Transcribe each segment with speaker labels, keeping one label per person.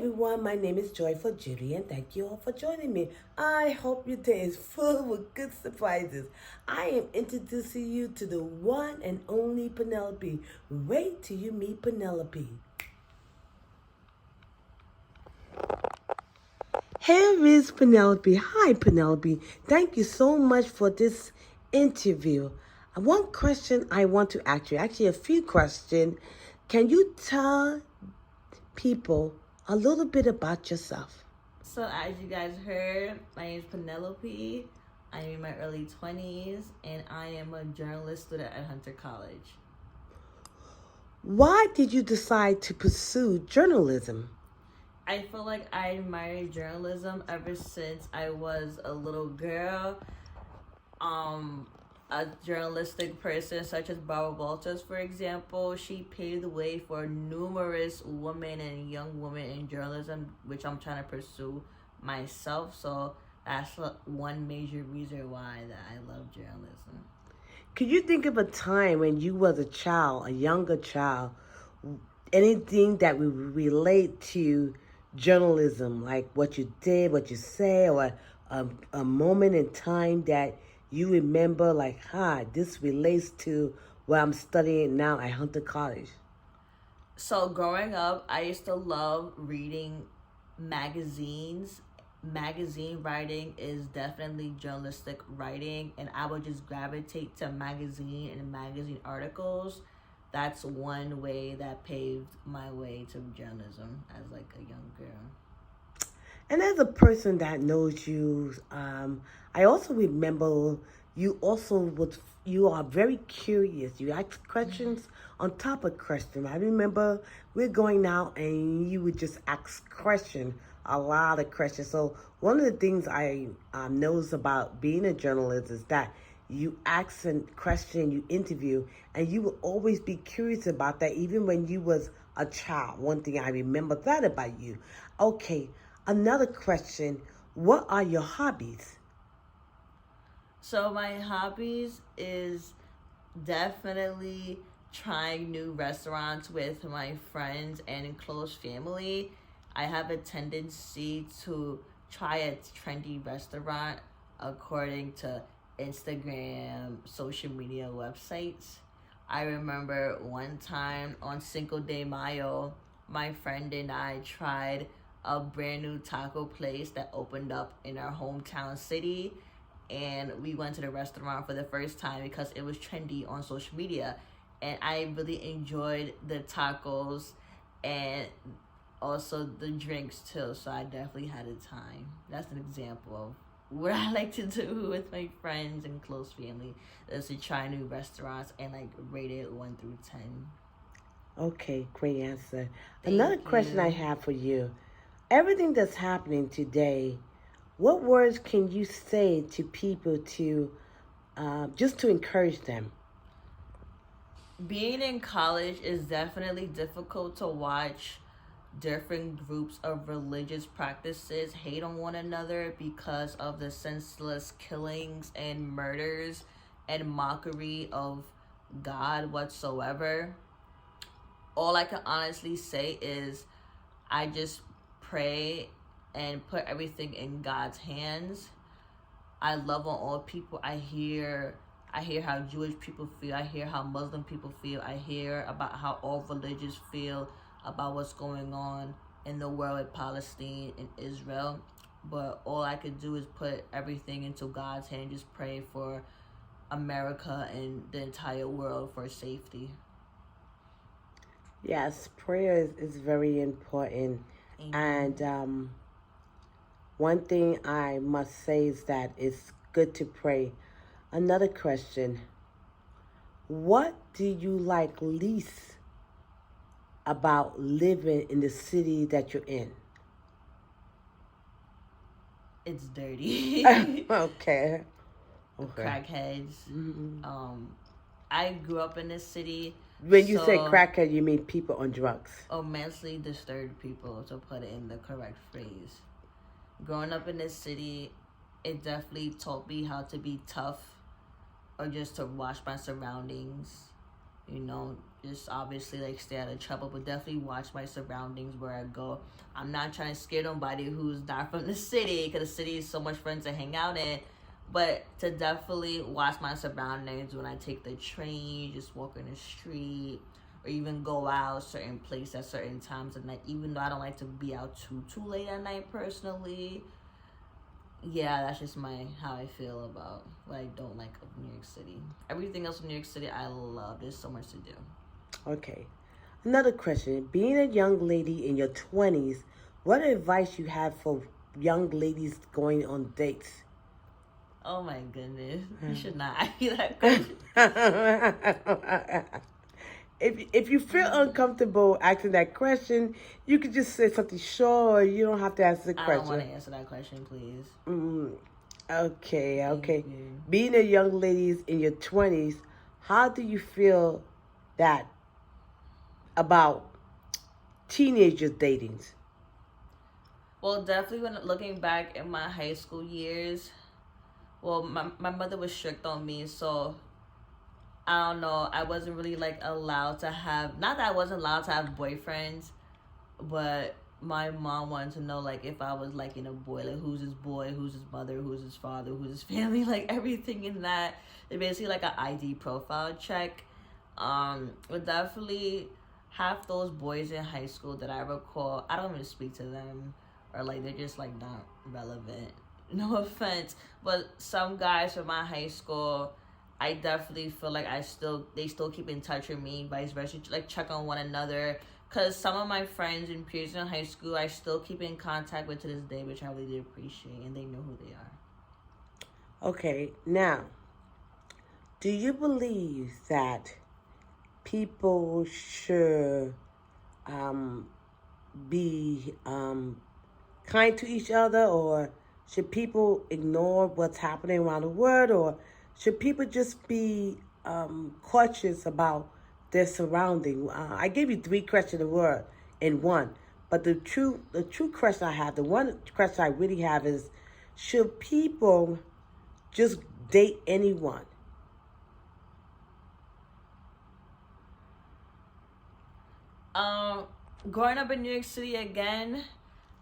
Speaker 1: everyone, my name is Joyful Judy and thank you all for joining me. I hope your day is full with good surprises. I am introducing you to the one and only Penelope. Wait till you meet Penelope. Here is Penelope. Hi, Penelope. Thank you so much for this interview. One question I want to ask you, actually a few questions. Can you tell people a little bit about yourself?
Speaker 2: So as you guys heard, my name is Penelope. I'm in my early 20s and I am a journalist student at Hunter College.
Speaker 1: Why did you decide to pursue journalism?
Speaker 2: I feel like I admired journalism ever since I was a little girl. A journalistic person such as Barbara Walters, for example, she paved the way for numerous women and young women in journalism, which I'm trying to pursue myself. So that's one major reason why that I love journalism.
Speaker 1: Could you think of a time when you was a child, a younger child, anything that would relate to journalism, like what you did, what you say, or a moment in time that you remember, like, this relates to what I'm studying now at Hunter College?
Speaker 2: So growing up, I used to love reading magazines. Magazine writing is definitely journalistic writing, and I would just gravitate to magazine articles. That's one way that paved my way to journalism as like a young girl.
Speaker 1: And as a person that knows you, I also remember you are very curious. You ask questions on top of questions. I remember we're going out and you would just ask questions, a lot of questions. So one of the things I knows about being a journalist is that you ask a question, you interview, and you will always be curious about that, even when you was a child. One thing I remember that about you. Okay, another question. What are your hobbies?
Speaker 2: So my hobbies is definitely trying new restaurants with my friends and close family. I have a tendency to try a trendy restaurant according to Instagram, social media websites. I remember one time on Cinco de Mayo, my friend and I tried a brand new taco place that opened up in our hometown city, and we went to the restaurant for the first time because it was trendy on social media, and I really enjoyed the tacos and also the drinks too. So I definitely had a time. That's an example of what I like to do with my friends and close family, is to try new restaurants and like rate it 1 through 10.
Speaker 1: Okay, great answer.
Speaker 2: Thank
Speaker 1: Another question I
Speaker 2: you.
Speaker 1: have for you. Everything that's happening today, what words can you say to people to just to encourage them?
Speaker 2: Being in college is definitely difficult to watch different groups of religious practices hate on one another because of the senseless killings and murders and mockery of God whatsoever. All I can honestly say is I just pray and put everything in God's hands. I love on all people. I hear how Jewish people feel. I hear how Muslim people feel. I hear about how all religions feel about what's going on in the world with Palestine and Israel. But all I could do is put everything into God's hand and just pray for America and the entire world for safety.
Speaker 1: Yes, prayer is very important.
Speaker 2: Amen.
Speaker 1: And one thing I must say is that it's good to pray. Another question. What do you like least about living in the city that you're in?
Speaker 2: It's dirty.
Speaker 1: Okay. Okay.
Speaker 2: Crackheads.
Speaker 1: Mhm.
Speaker 2: I grew up in this city,
Speaker 1: When you say
Speaker 2: so
Speaker 1: crackhead, you mean people on drugs.
Speaker 2: mentally disturbed people, to put it in the correct phrase. Growing up in this city, it definitely taught me how to be tough or just to watch my surroundings. You know, just obviously like stay out of trouble, but definitely watch my surroundings where I go. I'm not trying to scare nobody who's not from the city, because the city is so much fun to hang out in. But to definitely watch my surroundings when I take the train, just walk in the street, or even go out certain place at certain times at night. Even though I don't like to be out too late at night personally. Yeah, that's just my how I feel about what I don't like of New York City. Everything else in New York City I love. There's so much to do.
Speaker 1: Okay. Another question. Being a young lady in your 20s, what advice you have for young ladies going on dates?
Speaker 2: Oh my goodness. You should not ask me that question.
Speaker 1: If you feel uncomfortable asking that question, you could just say something short. You don't have to ask the
Speaker 2: I
Speaker 1: question.
Speaker 2: don't want to answer that question, please.
Speaker 1: Okay, okay.
Speaker 2: Thank you.
Speaker 1: Being a young lady in your 20s, how do you feel that about teenagers dating?
Speaker 2: Well, definitely when looking back in my high school years, well, my mother was strict on me, so I don't know. I wasn't really like allowed to have, not that I wasn't allowed to have boyfriends, but my mom wanted to know like if I was like in a boy, like who's his boy, who's his mother, who's his father, who's his family, like everything in that. It's basically like an ID profile check. But definitely half those boys in high school that I recall, I don't even speak to them, or like they're just like not relevant. No offense, but some guys from my high school, I definitely feel like they still keep in touch with me, vice versa, like check on one another. Cause some of my friends and peers in high school, I still keep in contact with to this day, which I really do appreciate, and they know who they are.
Speaker 1: Okay, now, do you believe that people should um, be kind to each other, or should people ignore what's happening around the world, or should people just be cautious about their surrounding? I gave you three questions in one, but the true question I have, the one question I really have is, should people just date anyone?
Speaker 2: Um, Growing up in New York City again,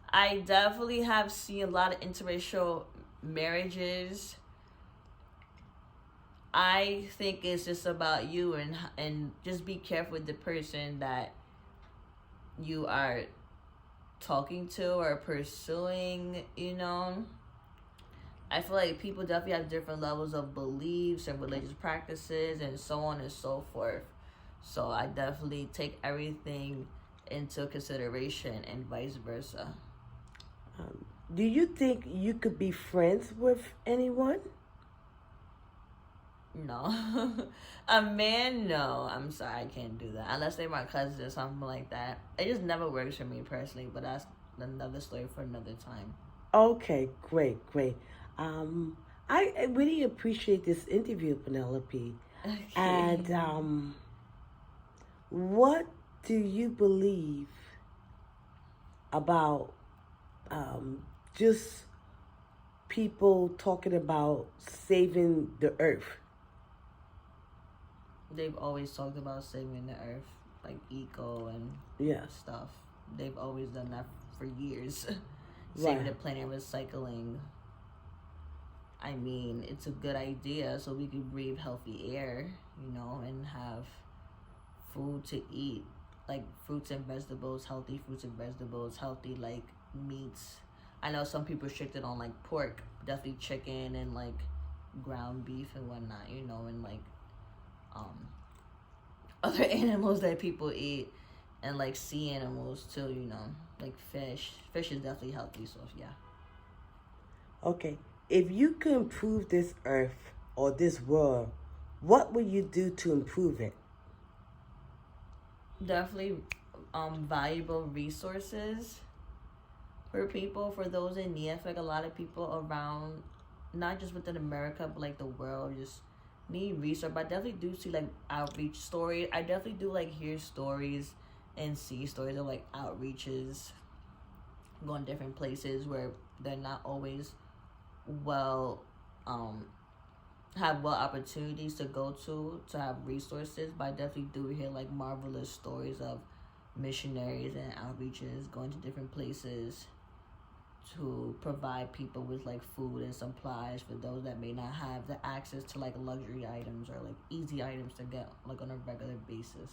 Speaker 2: I definitely have seen a lot of interracial marriages. I think it's just about you, and just be careful with the person that you are talking to or pursuing, you know. I feel like people definitely have different levels of beliefs and religious practices and so on and so forth. So I definitely take everything into consideration and vice versa.
Speaker 1: Do you think you could be friends with anyone?
Speaker 2: No. A man, no. I'm sorry, I can't do that. Unless they're my cousins or something like that. It just never works for me personally, but that's another story for another time.
Speaker 1: Okay, great, great. Um, I really appreciate this interview, Penelope.
Speaker 2: Okay.
Speaker 1: And what do you believe about just people talking about saving the earth?
Speaker 2: They've always talked about saving the earth, like eco and
Speaker 1: Yeah,
Speaker 2: stuff. They've always done that for years. Saving
Speaker 1: right.
Speaker 2: the planet, recycling. I mean, it's a good idea so we can breathe healthy air, you know, and have food to eat, like fruits and vegetables, healthy fruits and vegetables, healthy like meats. I know some people restricted on like pork, definitely chicken and like ground beef and whatnot, you know, and like um other animals that people eat, and like sea animals too, you know, like fish. Fish is definitely healthy, so yeah.
Speaker 1: Okay. If you could improve this earth or this world, what would you do to improve it?
Speaker 2: Definitely valuable resources for people, for those in need. I feel like a lot of people around, not just within America, but like the world, just need research. But I definitely do see like outreach stories. I definitely do like hear stories and see stories of like outreaches going different places where they're not always well um have well opportunities to go to have resources, but I definitely do hear like marvelous stories of missionaries and outreaches going to different places to provide people with like food and supplies for those that may not have the access to like luxury items or like easy items to get like on a regular basis.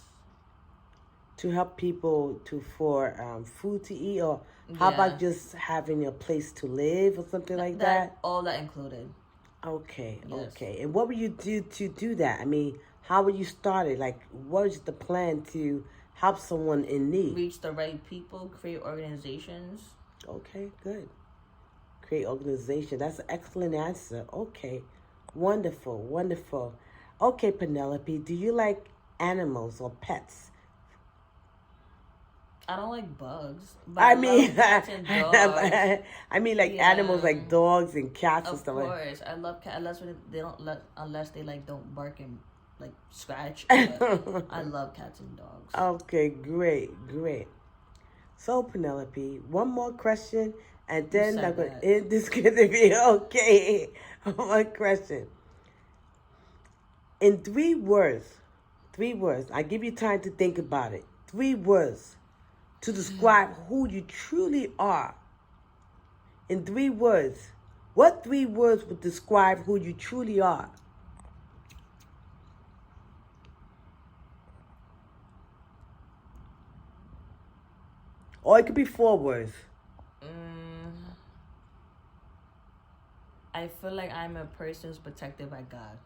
Speaker 1: To help people for food to eat, or how
Speaker 2: Yeah,
Speaker 1: about just having a place to live or something like
Speaker 2: that
Speaker 1: that?
Speaker 2: all that included.
Speaker 1: Okay,
Speaker 2: Yes.
Speaker 1: okay. And what would you do to do that? I mean, how would you start it? Like, what is the plan to help someone in need?
Speaker 2: Reach the right people, create organizations.
Speaker 1: Okay, good. Create organization. That's an excellent answer. Okay, wonderful, wonderful. Okay, Penelope, do you like animals or pets?
Speaker 2: I don't like bugs, but I
Speaker 1: I
Speaker 2: love
Speaker 1: mean,
Speaker 2: cats and dogs.
Speaker 1: I mean like animals
Speaker 2: Yeah,
Speaker 1: like dogs and cats and
Speaker 2: of
Speaker 1: stuff like.
Speaker 2: course. I love cats unless when they don't let unless they like don't bark and like scratch. But I love cats and dogs.
Speaker 1: Okay, great, great. So Penelope, one more question, and
Speaker 2: You
Speaker 1: then I'm
Speaker 2: said
Speaker 1: gonna
Speaker 2: that.
Speaker 1: end this. Gonna be okay. One question. In 3 words, 3 words. I give you time to think about it. 3 words to describe who you truly are. In 3 words, what 3 words would describe who you truly are? Or it could be 4 words.
Speaker 2: Mm, I feel like I'm a person who's protected by God.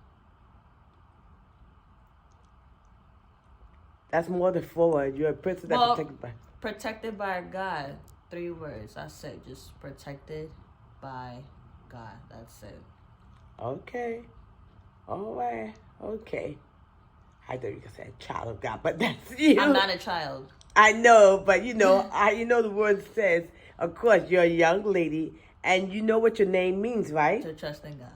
Speaker 1: That's more than 4 words. You're a person that
Speaker 2: Well,
Speaker 1: protected by.
Speaker 2: protected by God. 3 words. I said just protected by God. That's it.
Speaker 1: Okay. All right. Okay. I thought you could say child of God, but that's you.
Speaker 2: I'm not a child.
Speaker 1: I know, but the word says, of course, you're a young lady, and you know what your name means, right?
Speaker 2: To trust in God.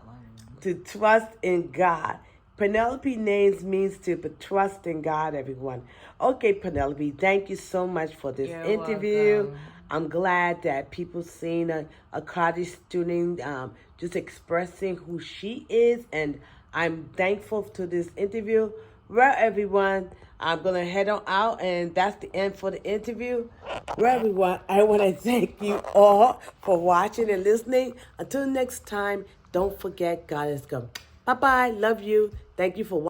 Speaker 1: To trust in God. Penelope names means to trust in God, everyone. Okay, Penelope, thank you so much for this
Speaker 2: You're
Speaker 1: interview.
Speaker 2: welcome.
Speaker 1: I'm glad that people seen a college student just expressing who she is, and I'm thankful to this interview. Well, everyone, I'm going to head on out, and that's the end for the interview. Well, everyone, I want to thank you all for watching and listening. Until next time, don't forget God is good. Bye-bye. Love you. Thank you for watching.